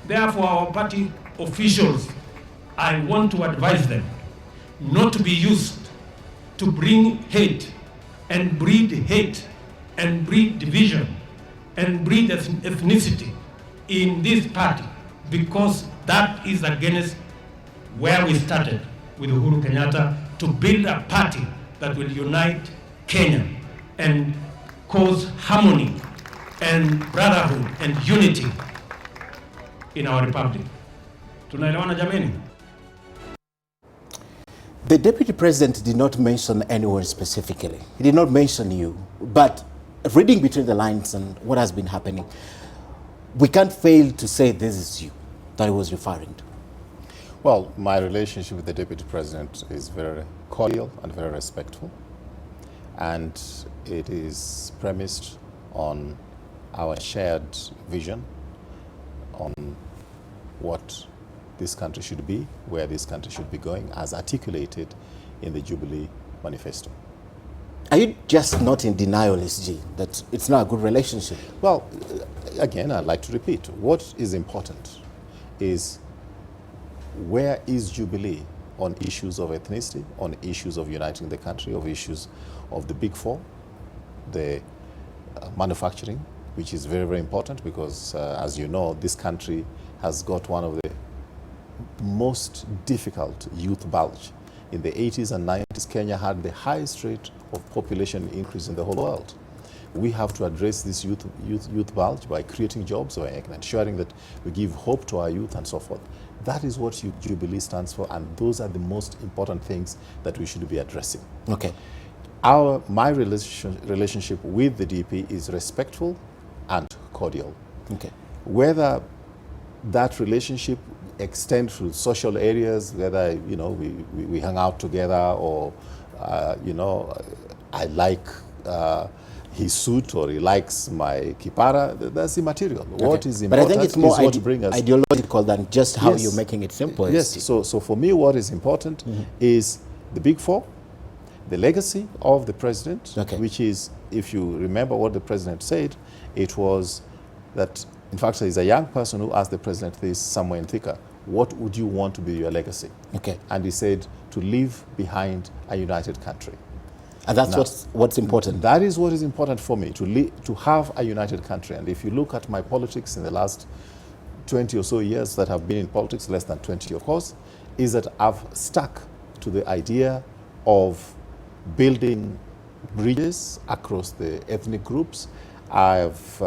Therefore, our party officials, I want to advise them not to be used to bring hate and breed division and breed ethnicity in this party, because that is against where we started with Uhuru Kenyatta, to build a party that will unite Kenya and cause harmony and brotherhood and unity in our republic. Tunaelewana jameni? The Deputy President did not mention anyone specifically. He did not mention you, but reading between the lines and what has been happening, we can't fail to say this is you that he was referring to. Well, my relationship with the Deputy President is very cordial and very respectful, and it is premised on our shared vision on what this country should be, where this country should be going, as articulated in the Jubilee Manifesto. Are you just not in denial, SG, that it's not a good relationship? Well, again, I'd like to repeat, what is important is where is Jubilee on issues of ethnicity, on issues of uniting the country, of issues of the Big Four, the manufacturing, which is very, very important because, as you know, this country has got one of the most difficult youth bulge. In the 80s and 90s, Kenya had the highest rate of population increase in the whole world. We have to address this youth bulge by creating jobs, by ensuring that we give hope to our youth and so forth. That is what Jubilee stands for, and those are the most important things that we should be addressing. Okay. My relationship with the DP is respectful and cordial. Okay. Whether that relationship extends to social areas, whether we hang out together, or I like his suit or he likes my kipara, that's immaterial. Okay. What is important, but I think it's more ideological than just how you're making it simple. Yes, so for me what is important is the Big Four, the legacy of the president, which is, if you remember what the president said, it was that, in fact, there's a young person who asked the president this somewhere in Thika, what would you want to be your legacy? Okay. And he said, to leave behind a united country. And that's what's important. That is what is important for me, to have a united country. And if you look at my politics in the last 20 or so years that have been in politics, less than 20 of course, is that I've stuck to the idea of building bridges across the ethnic groups. I've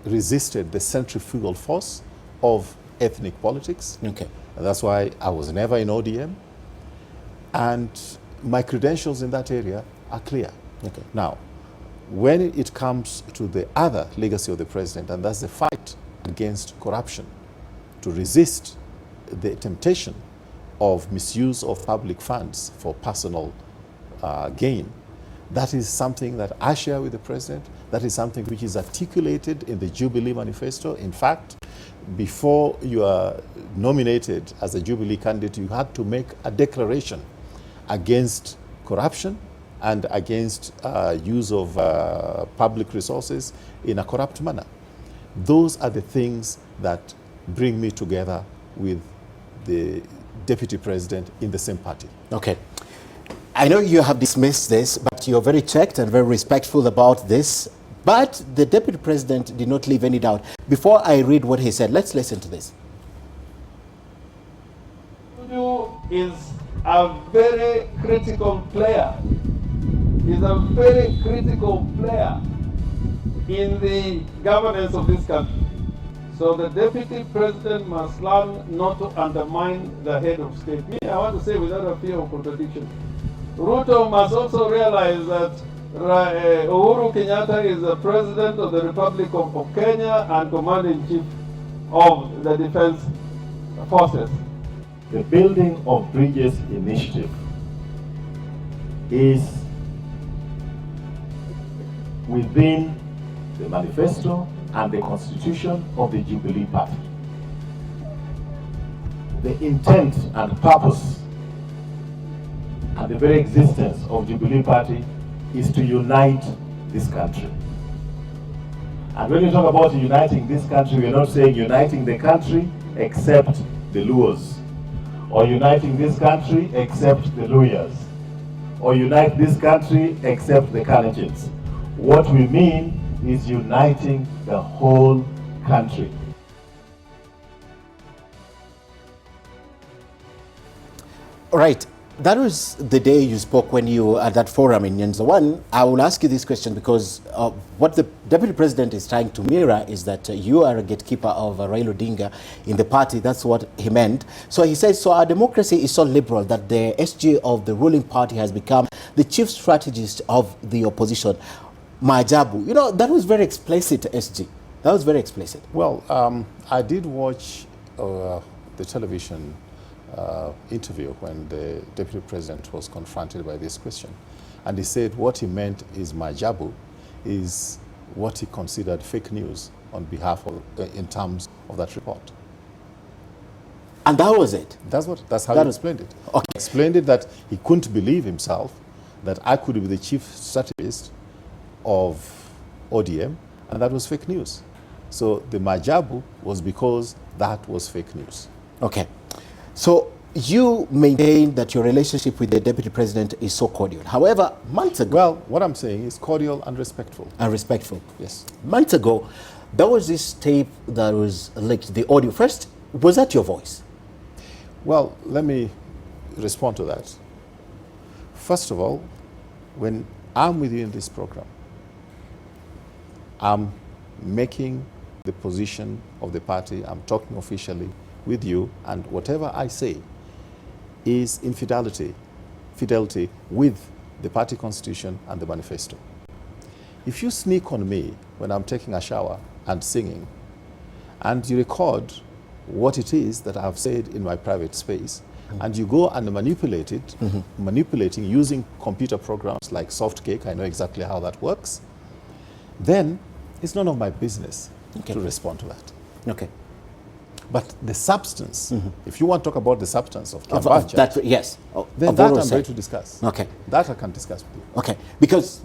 resisted the centrifugal force of ethnic politics. Okay. And that's why I was never in ODM. And my credentials in that area are clear. Okay. Now, when it comes to the other legacy of the president, and that's the fight against corruption, to resist the temptation of misuse of public funds for personal gain, that is something that I share with the president. That is something which is articulated in the Jubilee Manifesto. In fact, before you are nominated as a Jubilee candidate, you had to make a declaration against corruption and against use of public resources in a corrupt manner. Those are the things that bring me together with the deputy president in the same party. Okay. I know you have dismissed this, but you're very checked and very respectful about this. But the deputy president did not leave any doubt. Before I read what he said, let's listen to this. Tuju is a very critical player. He's a very critical player in the governance of this country. So the deputy president must learn not to undermine the head of state. Me, I want to say without a fear of contradiction, Ruto must also realize that Uhuru Kenyatta is the president of the Republic of Kenya and commander-in-chief of the defense forces. The Building of Bridges initiative is within the manifesto and the constitution of the Jubilee Party. The intent and purpose and the very existence of Jubilee Party is to unite this country. And when you talk about uniting this country, we're not saying uniting the country except the Luos, or uniting this country except the Luyas, or unite this country except the Kalenjins. What we mean is uniting the whole country. All right. That was the day you spoke when you were at that forum in Nyanza. One, I will ask you this question because what the Deputy President is trying to mirror is that you are a gatekeeper of Raila Odinga in the party. That's what he meant. So he says, so our democracy is so liberal that the SG of the ruling party has become the chief strategist of the opposition. Maajabu. You know, that was very explicit, SG. That was very explicit. Well, I did watch the television interview when the Deputy President was confronted by this question. And he said what he meant is Maajabu is what he considered fake news on behalf of, in terms of that report. And that was it? That's how he explained it. Okay. He explained it that he couldn't believe himself that I could be the chief strategist of ODM, and that was fake news. So the Maajabu was because that was fake news. Okay. So you maintain that your relationship with the Deputy President is so cordial. However, months ago... Well, what I'm saying is cordial and respectful. And respectful. Yes. Months ago, there was this tape that was leaked, the audio. First, was that your voice? Well, let me respond to that. First of all, when I'm with you in this program, I'm making the position of the party, I'm talking officially with you, and whatever I say is in fidelity with the party constitution and the manifesto. If you sneak on me when I'm taking a shower and singing, and you record what it is that I've said in my private space, and you go and manipulate it, manipulating using computer programs like Softcake, I know exactly how that works, then it's none of my business to respond to that. Okay. But the substance, if you want to talk about the substance of Kiambacha, that, yes. then that I'm ready to discuss. Okay. That I can discuss with you. Okay. Because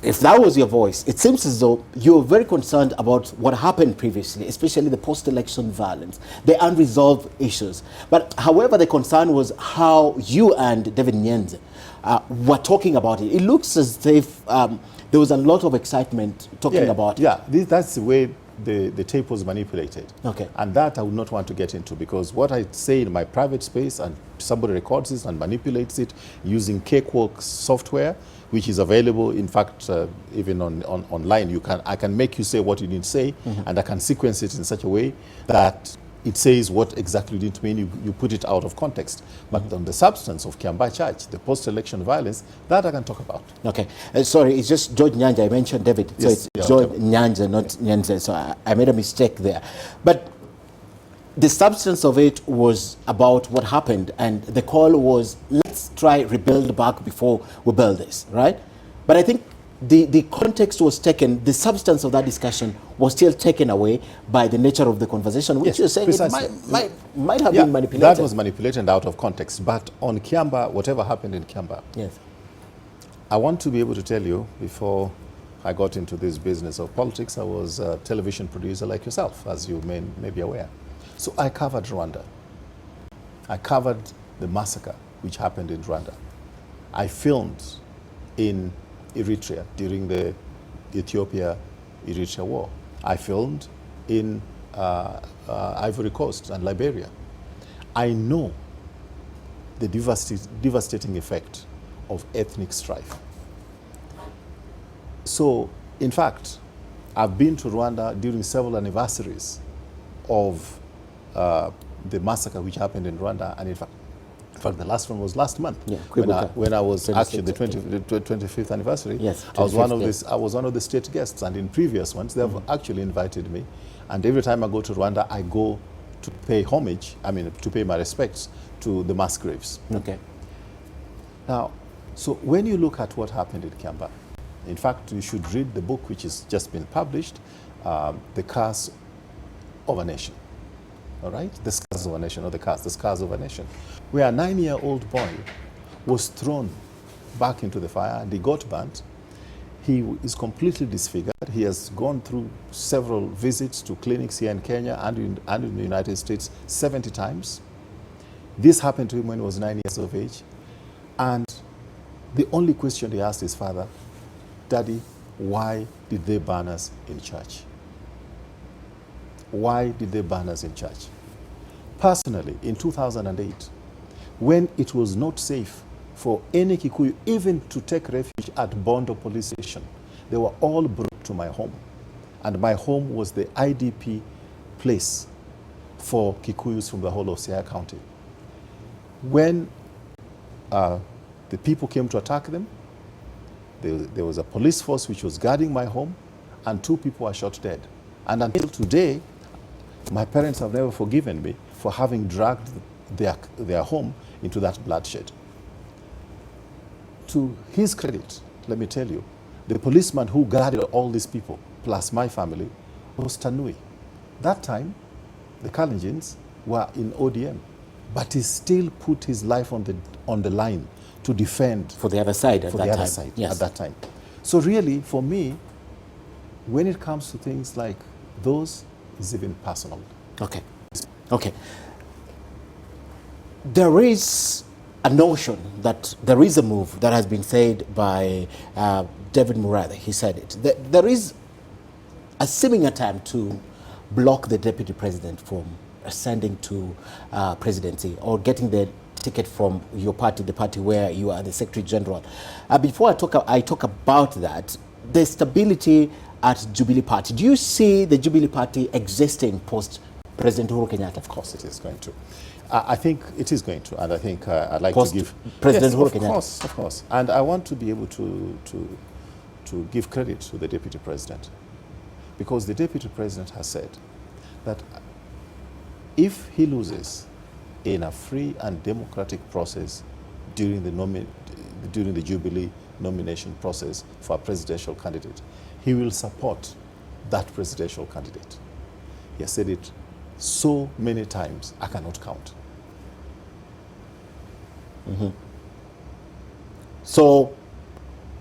if that was your voice, it seems as though you were very concerned about what happened previously, especially the post-election violence, the unresolved issues. But however, the concern was how you and David Nyenze were talking about it. It looks as if there was a lot of excitement talking about it. Yeah, that's the way the tape was manipulated. Okay. And that I would not want to get into, because what I say in my private space and somebody records it and manipulates it using Cakewalk software, which is available, in fact, even online, I can make you say what you need to say, and I can sequence it in such a way that it says what exactly you didn't mean, you put it out of context. But on the substance of Kiambaa Church, the post-election violence, that I can talk about. Okay. Sorry, it's just George Nyanja. I mentioned David. Yes, So it's George Nyanja, not Nyenze. So I made a mistake there. But the substance of it was about what happened, and the call was, let's try rebuild back before we build this, right? But I think the context was taken, the substance of that discussion was still taken away by the nature of the conversation, which you're saying it might have been manipulated. That was manipulated and out of context. But on Kiambaa, whatever happened in Kiambaa, yes, I want to be able to tell you, before I got into this business of politics, I was a television producer like yourself, as you may be aware. So I covered Rwanda. I covered the massacre which happened in Rwanda. I filmed in Eritrea during the Ethiopia-Eritrea war. I filmed in Ivory Coast and Liberia. I know the devastating effect of ethnic strife. So, in fact, I've been to Rwanda during several anniversaries of the massacre which happened in Rwanda, and in fact, the last one was last month. Yeah, when I was actually the 25th anniversary. Yes, I was one of the state guests, and in previous ones they have actually invited me. And every time I go to Rwanda, I go to pay homage. I mean, to pay my respects to the mass graves. Okay. Now, so when you look at what happened in Kiambaa, in fact, you should read the book which has just been published, The Scars of a Nation. All right? The Scars of a Nation, not the Scars, the Scars of a Nation. Where a 9-year-old boy was thrown back into the fire and he got burnt. He is completely disfigured. He has gone through several visits to clinics here in Kenya and in the United States 70 times. This happened to him when he was 9 years of age. And the only question he asked his father, Daddy, why did they burn us in church? Why did they burn us in church? Personally, in 2008, when it was not safe for any Kikuyu even to take refuge at Bondo police station, they were all brought to my home. And my home was the IDP place for Kikuyus from the whole of Siaya County. When the people came to attack them, there was a police force which was guarding my home, and 2 people were shot dead. And until today, my parents have never forgiven me for having dragged their home into that bloodshed. To his credit, let me tell you, the policeman who guarded all these people, plus my family, was Tanui. That time, the Kalenjins were in ODM, but he still put his life on the line to defend For the other side at for that the time. other side Yes. at that time. So really, for me, when it comes to things like those, it's even personal. Okay. Okay. There is a notion that there is a move that has been said by David Murathe. He said it. There is a seeming attempt to block the deputy president from ascending to presidency or getting the ticket from your party, the party where you are the Secretary General. Before I talk about that, the stability at Jubilee Party. Do you see the Jubilee Party existing post President Uhuru Kenyatta? Of course it is going to. I think it is going to, and I think I'd like Post to give... President Uhuru Of Kenyatta. course, of course. And I want to be able to give credit to the Deputy President, because the Deputy President has said that if he loses in a free and democratic process during the Jubilee nomination process for a presidential candidate, he will support that presidential candidate. He has said it so many times, I cannot count. So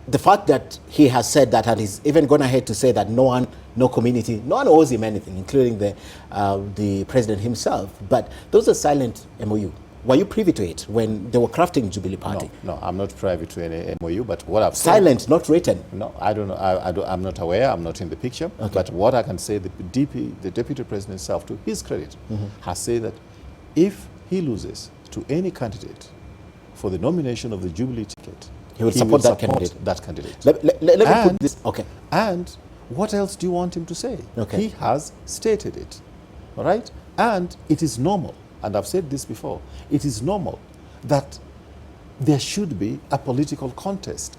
the fact that he has said that, and he's even gone ahead to say that no one owes him anything, including the president himself. But those are silent MOU. Were you privy to it when they were crafting Jubilee Party? No, I'm not privy to any MOU, but what I've said... Silent, not written. No, I don't know. I'm not aware. I'm not in the picture. Okay. But what I can say, the Deputy President himself, to his credit, has said that if he loses to any candidate for the nomination of the Jubilee ticket, He will support that candidate. That candidate. Let me put this. Okay. And what else do you want him to say? Okay. He has stated it. All right? And it is normal, and I've said this before, it is normal that there should be a political contest.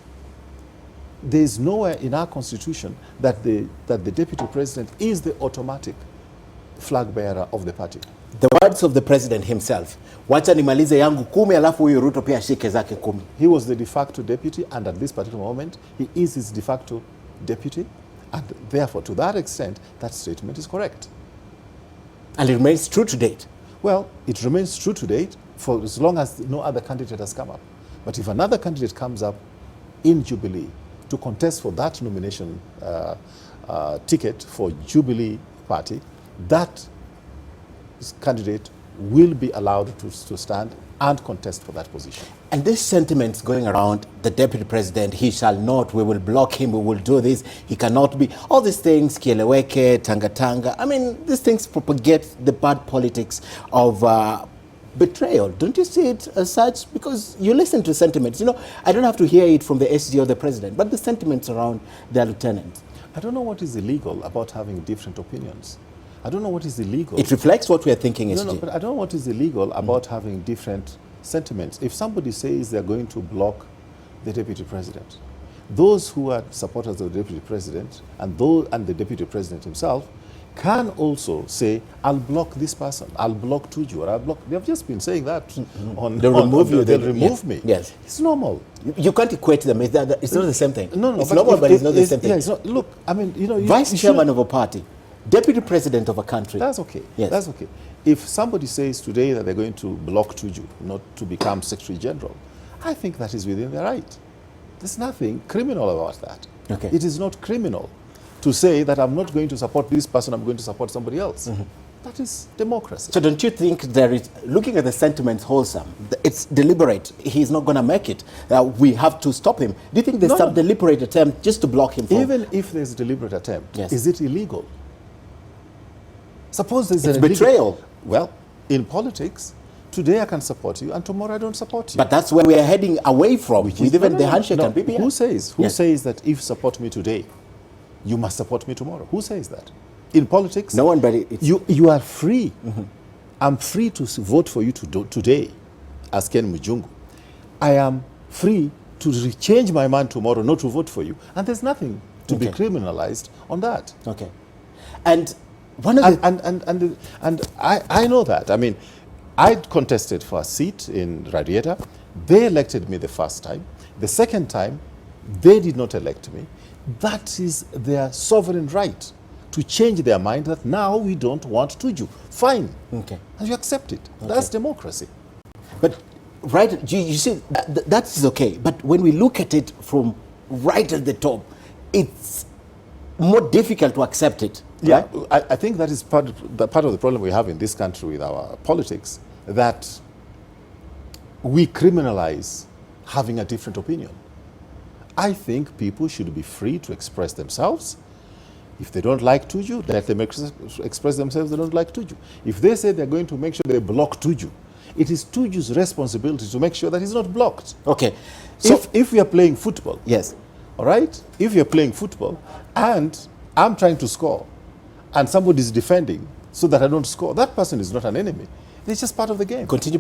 There is nowhere in our constitution that the Deputy President is the automatic flag bearer of the party. The words of the president himself. Wacha nimalize yangu 10 alafu huyu Ruto pia ashike zake 10. He was the de facto deputy, and at this particular moment, he is his de facto deputy, and therefore, to that extent, that statement is correct. And it remains true to date. Well, it remains true to date for as long as no other candidate has come up. But if another candidate comes up in Jubilee to contest for that nomination ticket for Jubilee Party, that candidate will be allowed to stand and contest for that position. And this sentiment going around, the deputy president, he shall not, we will block him, we will do this, he cannot be, all these things, kieleweke, tanga. I mean, these things propagate the bad politics of betrayal. Don't you see it as such? Because you listen to sentiments. You know, I don't have to hear it from the SG or the president, but the sentiments around their lieutenant. I don't know what is illegal about having different opinions. I don't know what is illegal. It reflects what we are thinking, SG. No, but I don't know what is illegal about having different sentiments. If somebody says they're going to block the deputy president, those who are supporters of the deputy president and the deputy president himself can also say, I'll block this person, I'll block Tuju, or I'll block... They've just been saying that. They'll remove you. They'll remove me. Yes. It's normal. You can't equate them. It's not the same thing. No, it's but normal, but it's not the same thing. Yeah, it's not, look, I mean, you know... Vice chairman of a party, deputy president of a country. That's okay. Yes. That's okay. If somebody says today that they're going to block Tuju, not to become Secretary General, I think that is within their right. There's nothing criminal about that. Okay. It is not criminal to say that I'm not going to support this person, I'm going to support somebody else. That is democracy. So don't you think there is, looking at the sentiment wholesome, it's deliberate, he's not going to make it, we have to stop him. Do you think there's some deliberate attempt just to block him from... Even if there's a deliberate attempt, Yes. is it illegal? Suppose there's It's an betrayal. Well, in politics, today I can support you and tomorrow I don't support you. But that's where we are heading away from, with even the handshake and PPI. Who says? Who Yes. says that if you support me today, you must support me tomorrow? Who says that? In politics, No one, but it's... you are free. I'm free to vote for you today as Ken Mujungu. I am free to change my mind tomorrow not to vote for you. And there's nothing to be Okay. criminalized on that. Okay. And one of the... And I know that. I mean, I contested for a seat in Radiata. They elected me the first time. The second time, they did not elect me. That is their sovereign right to change their mind that now we don't want Tuju. Fine. Okay. And you accept it. That's democracy. But right, you see, that is okay. But when we look at it from right at the top, it's more difficult to accept it. Yeah, right? I think that is part of the problem we have in this country with our politics, that we criminalize having a different opinion. I think people should be free to express themselves. If they don't like Tuju, let them express themselves they don't like Tuju. If they say they're going to make sure they block Tuju, it is Tuju's responsibility to make sure that he's not blocked. Okay. So, If we are playing football, yes. all right? If you're playing football and I'm trying to score and somebody is defending so that I don't score, that person is not an enemy. It's just part of the game. Continue.